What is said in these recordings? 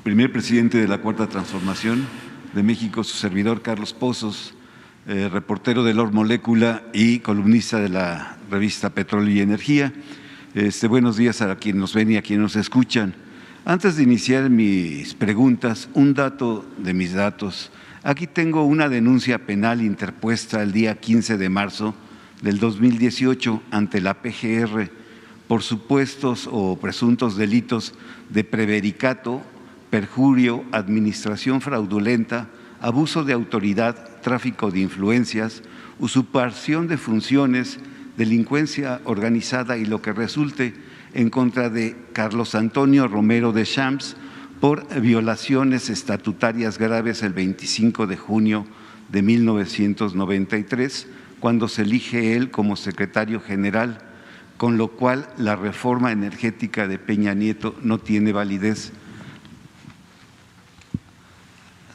primer presidente de la Cuarta Transformación de México, su servidor Carlos Pozos, reportero de Lord Molécula y columnista de la revista Petróleo y Energía. Buenos días a quienes nos ven y a quienes nos escuchan. Antes de iniciar mis preguntas, un dato de mis datos. Aquí tengo una denuncia penal interpuesta el día 15 de marzo del 2018 ante la PGR por supuestos o presuntos delitos de prevaricato, perjurio, administración fraudulenta, abuso de autoridad, tráfico de influencias, usurpación de funciones, delincuencia organizada y lo que resulte en contra de Carlos Antonio Romero de Champs por violaciones estatutarias graves el 25 de junio de 1993, cuando se elige él como secretario general, con lo cual la reforma energética de Peña Nieto no tiene validez.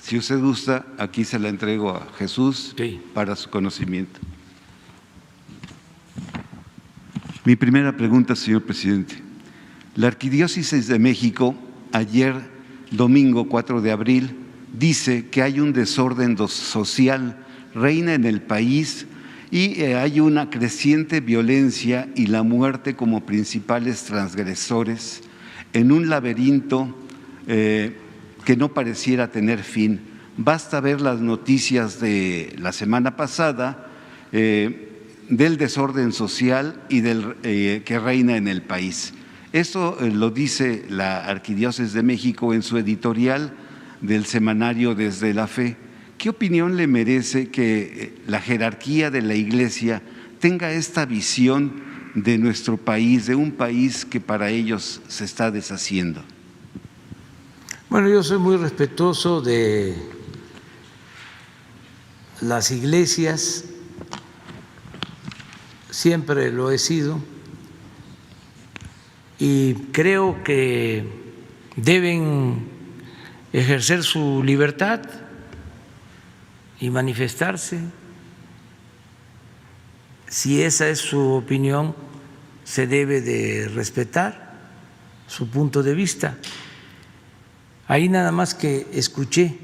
Si usted gusta, aquí se la entrego a Jesús para su conocimiento. Mi primera pregunta, señor presidente. La Arquidiócesis de México, ayer, domingo 4 de abril, dice que hay un desorden social, reina en el país y hay una creciente violencia y la muerte como principales transgresores en un laberinto que no pareciera tener fin. Basta ver las noticias de la semana pasada del desorden social y del que reina en el país. Esto lo dice la Arquidiócesis de México en su editorial del semanario Desde la Fe. ¿Qué opinión le merece que la jerarquía de la Iglesia tenga esta visión de nuestro país, de un país que para ellos se está deshaciendo? Bueno, yo soy muy respetuoso de las iglesias, siempre lo he sido, y creo que deben ejercer su libertad y manifestarse. Si esa es su opinión, se debe de respetar su punto de vista. Ahí nada más que escuché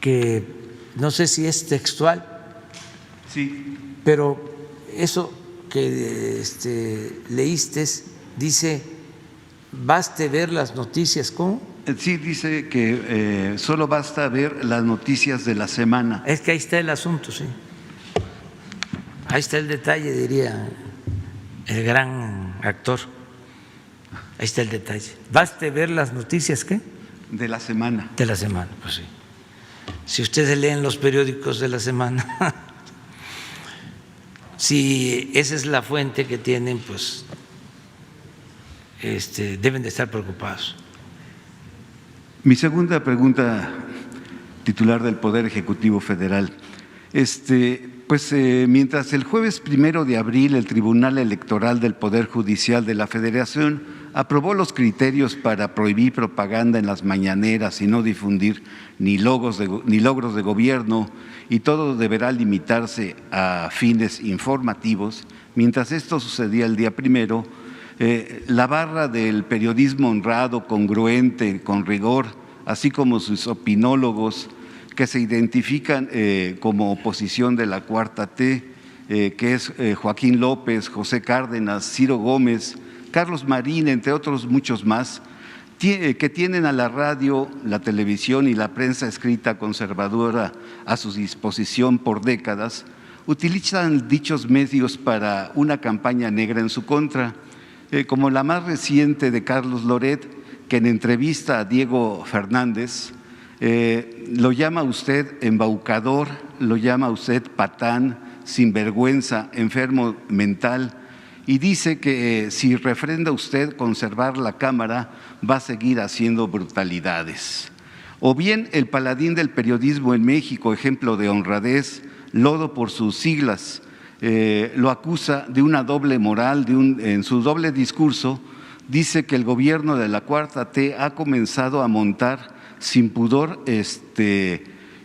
que no sé si es textual, sí, pero eso que leíste dice, baste ver las noticias, ¿cómo? Sí, dice que solo basta ver las noticias de la semana. Es que ahí está el asunto, sí. Ahí está el detalle, diría el gran actor. Ahí está el detalle. Baste ver las noticias, ¿qué? De la semana. De la semana, pues sí. Si ustedes leen los periódicos de la semana, si esa es la fuente que tienen, pues deben de estar preocupados. Mi segunda pregunta, titular del Poder Ejecutivo Federal. Mientras el jueves 1 de abril el Tribunal Electoral del Poder Judicial de la Federación aprobó los criterios para prohibir propaganda en las mañaneras y no difundir ni logros de gobierno, y todo deberá limitarse a fines informativos, mientras esto sucedía el día 1, la barra del periodismo honrado, congruente, con rigor, así como sus opinólogos que se identifican como oposición de la Cuarta T, que es Joaquín López, José Cárdenas, Ciro Gómez, Carlos Marín, entre otros muchos más, que tienen a la radio, la televisión y la prensa escrita conservadora a su disposición por décadas, utilizan dichos medios para una campaña negra en su contra, como la más reciente de Carlos Loret, que en entrevista a Diego Fernández lo llama usted embaucador, lo llama usted patán, sinvergüenza, enfermo mental, y dice que si refrenda usted conservar la Cámara, va a seguir haciendo brutalidades. O bien el paladín del periodismo en México, ejemplo de honradez, lodo por sus siglas, lo acusa de una doble moral, en su doble discurso, dice que el gobierno de la Cuarta T ha comenzado a montar sin pudor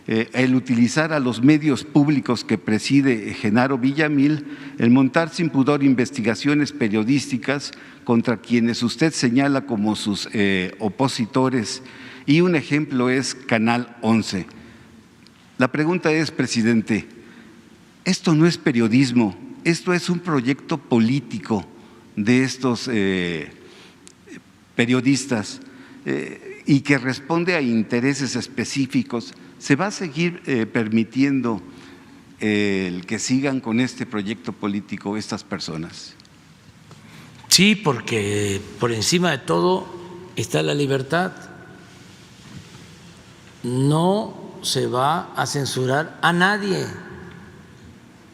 el utilizar a los medios públicos que preside Genaro Villamil, el montar sin pudor investigaciones periodísticas contra quienes usted señala como sus opositores, y un ejemplo es Canal 11. La pregunta es, presidente, esto no es periodismo, esto es un proyecto político de estos periodistas y que responde a intereses específicos. ¿Se va a seguir permitiendo el que sigan con este proyecto político estas personas? Sí, porque por encima de todo está la libertad. No se va a censurar a nadie.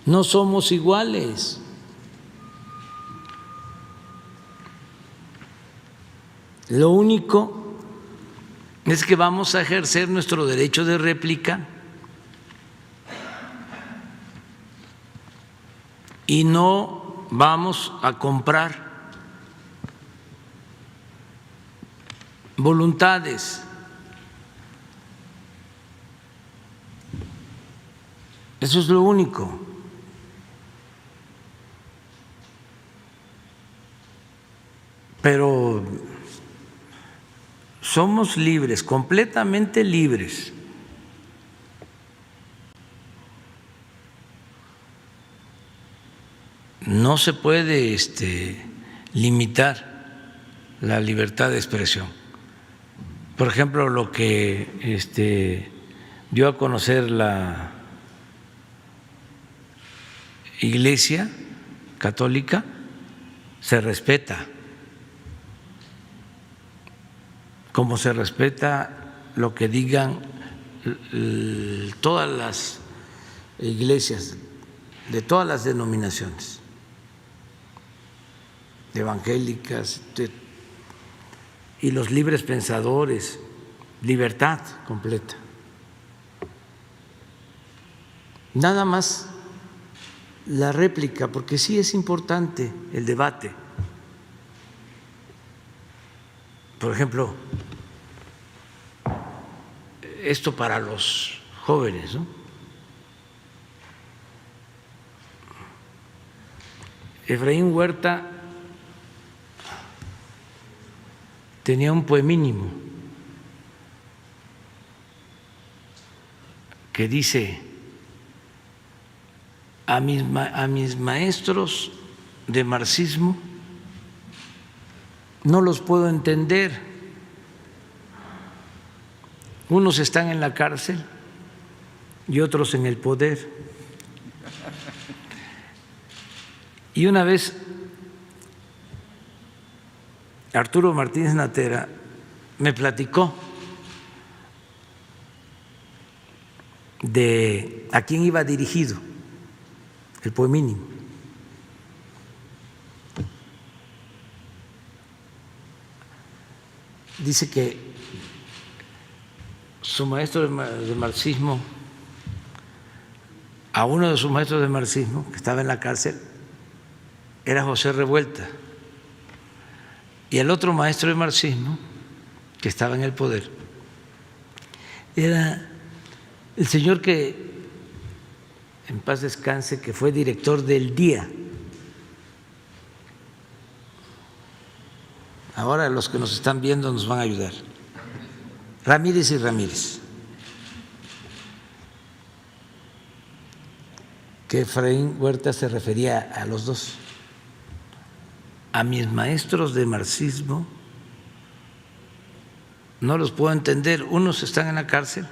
No somos iguales. Lo único es que vamos a ejercer nuestro derecho de réplica y no vamos a comprar voluntades. Eso es lo único. Pero somos libres, completamente libres. No se puede limitar la libertad de expresión. Por ejemplo, lo que dio a conocer la Iglesia Católica se respeta, como se respeta lo que digan todas las iglesias de todas las denominaciones evangélicas y los libres pensadores, libertad completa. Nada más la réplica, porque sí es importante el debate. Por ejemplo, esto para los jóvenes, ¿no? Efraín Huerta tenía un poemínimo que dice: a mis maestros de marxismo no los puedo entender. Unos están en la cárcel y otros en el poder. Y una vez Arturo Martínez Natera me platicó de a quién iba dirigido el poemínimo. Dice que su maestro de marxismo, a uno de sus maestros de marxismo que estaba en la cárcel, era José Revuelta, y el otro maestro de marxismo que estaba en el poder era el señor que, en paz descanse, que fue director del Día. Ahora los que nos están viendo nos van a ayudar. Ramírez y Ramírez. Que Efraín Huerta se refería a los dos. A mis maestros de marxismo no los puedo entender. Unos están en la cárcel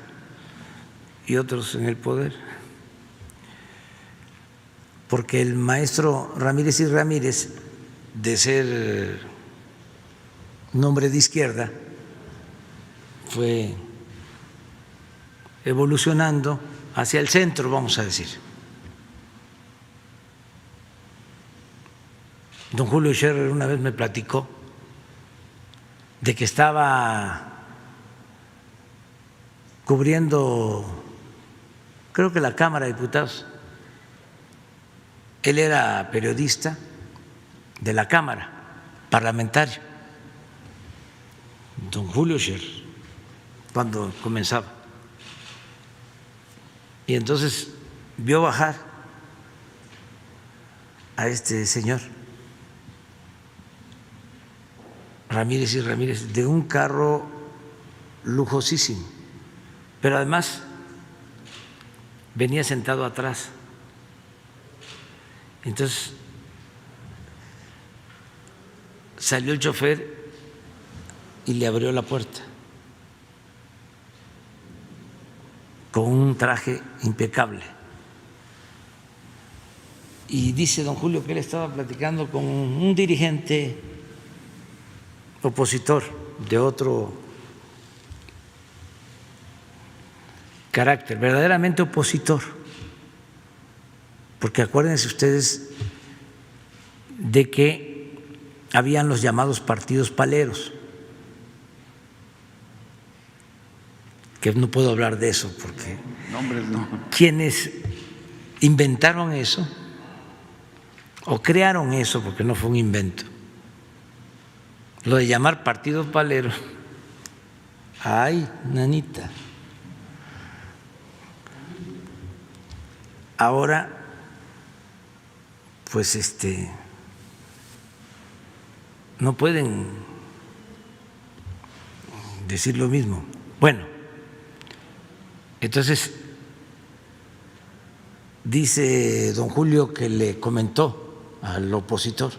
y otros en el poder. Porque el maestro Ramírez y Ramírez, de ser un hombre de izquierda, fue evolucionando hacia el centro, vamos a decir. Don Julio Scherer una vez me platicó de que estaba cubriendo, creo que la Cámara de Diputados. Él era periodista de la Cámara parlamentaria, don Julio Scherer, cuando comenzaba. Y entonces vio bajar a este señor Ramírez y Ramírez de un carro lujosísimo, pero además venía sentado atrás. Entonces salió el chofer y le abrió la puerta con un traje impecable. Y dice don Julio que él estaba platicando con un dirigente opositor de otro carácter, verdaderamente opositor, porque acuérdense ustedes de que habían los llamados partidos paleros, que no puedo hablar de eso porque nombres no. Quienes inventaron eso o crearon eso, porque no fue un invento, lo de llamar partidos paleros, ay, nanita, ahora pues no pueden decir lo mismo. Bueno, entonces dice don Julio que le comentó al opositor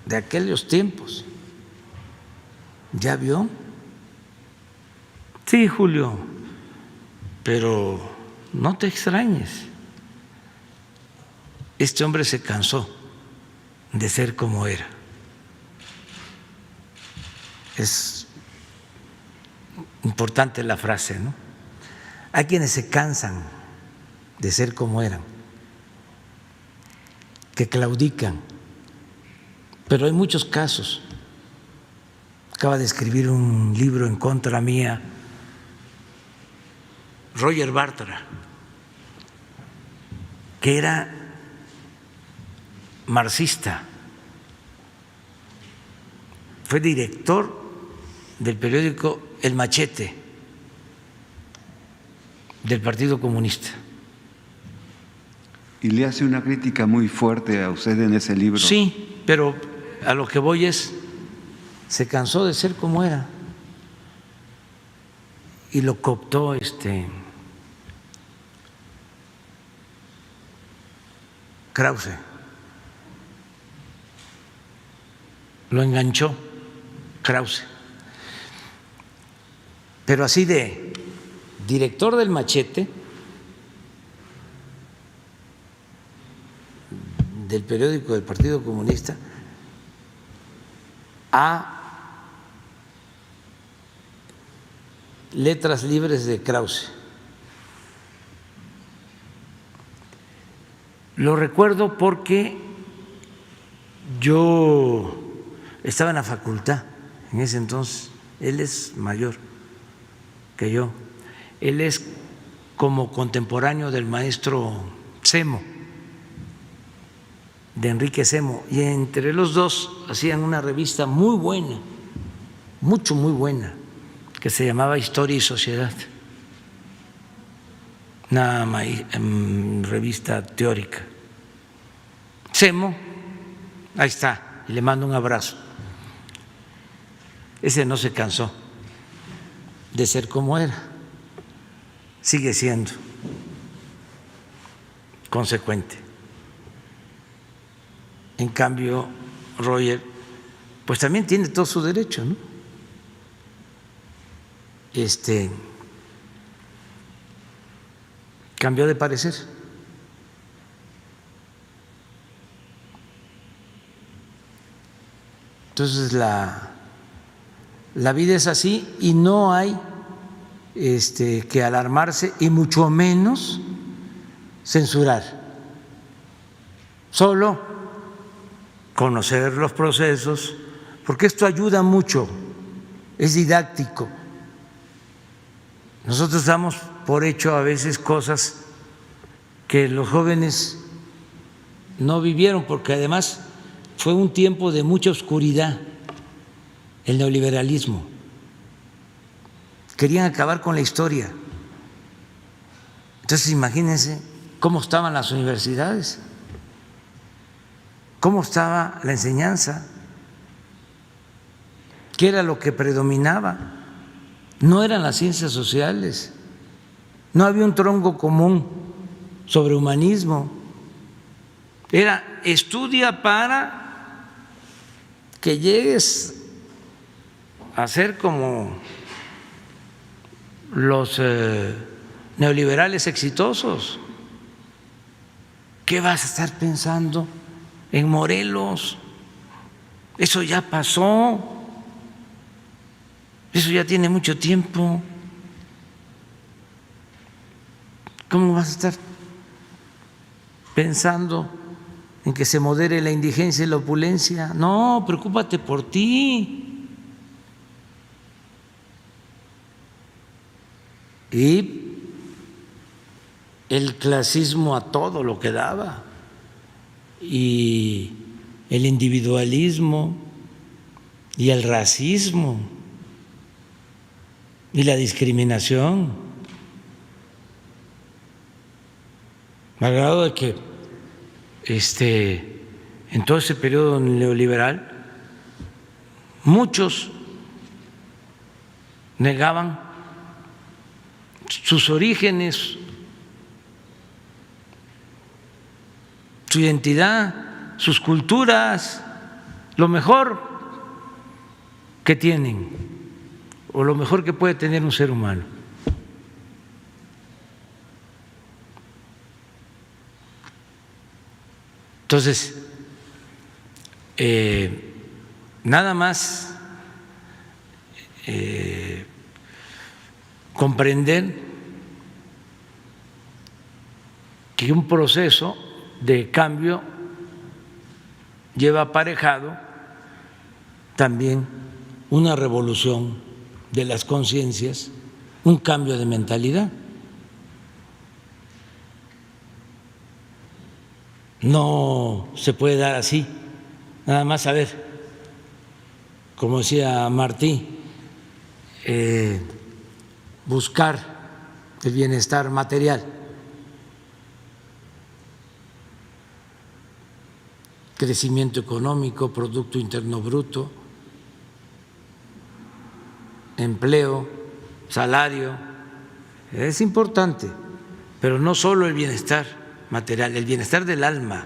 de aquellos tiempos. ¿Ya vio? Sí, Julio, pero no te extrañes. Este hombre se cansó de ser como era. Es importante la frase, ¿no? Hay quienes se cansan de ser como eran, que claudican, pero hay muchos casos. Acaba de escribir un libro en contra mía Roger Bartra, que era marxista, fue director del periódico El Machete del Partido Comunista. Y le hace una crítica muy fuerte a usted en ese libro. Sí, pero a lo que voy es, se cansó de ser como era y lo cooptó Krause, lo enganchó Krause, pero así de director del Machete, del periódico del Partido Comunista, a Letras Libres de Krause. Lo recuerdo porque yo estaba en la facultad en ese entonces. Él es mayor que yo. Él es como contemporáneo del maestro Semo, de Enrique Semo, y entre los dos hacían una revista muy buena, muy buena, que se llamaba Historia y Sociedad, una revista teórica. Semo, ahí está, y le mando un abrazo. Ese no se cansó de ser como era, sigue siendo consecuente. En cambio, Roger, pues también tiene todo su derecho, ¿no? Cambió de parecer. Entonces la vida es así y no hay que alarmarse y mucho menos censurar. Solo conocer los procesos, porque esto ayuda mucho, es didáctico. Nosotros damos por hecho a veces cosas que los jóvenes no vivieron, porque además fue un tiempo de mucha oscuridad, el neoliberalismo. Querían acabar con la historia. Entonces imagínense cómo estaban las universidades, cómo estaba la enseñanza, qué era lo que predominaba. No eran las ciencias sociales, no había un tronco común sobre humanismo, era estudia para que llegues a ser como los neoliberales exitosos. ¿Qué vas a estar pensando en Morelos? Eso ya pasó, eso ya tiene mucho tiempo. ¿Cómo vas a estar pensando en que se modere la indigencia y la opulencia? No, preocúpate por ti. Y el clasismo a todo lo que daba, y el individualismo, y el racismo, y la discriminación, al grado de que en todo ese periodo neoliberal muchos negaban sus orígenes, su identidad, sus culturas, lo mejor que tienen o lo mejor que puede tener un ser humano. Entonces, nada más comprender que un proceso de cambio lleva aparejado también una revolución de las conciencias, un cambio de mentalidad. No se puede dar así, nada más a ver, como decía Martí, buscar el bienestar material, crecimiento económico, Producto Interno Bruto, empleo, salario, es importante, pero no solo el bienestar material, el bienestar del alma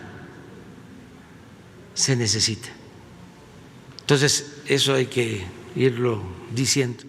se necesita. Entonces, eso hay que irlo diciendo.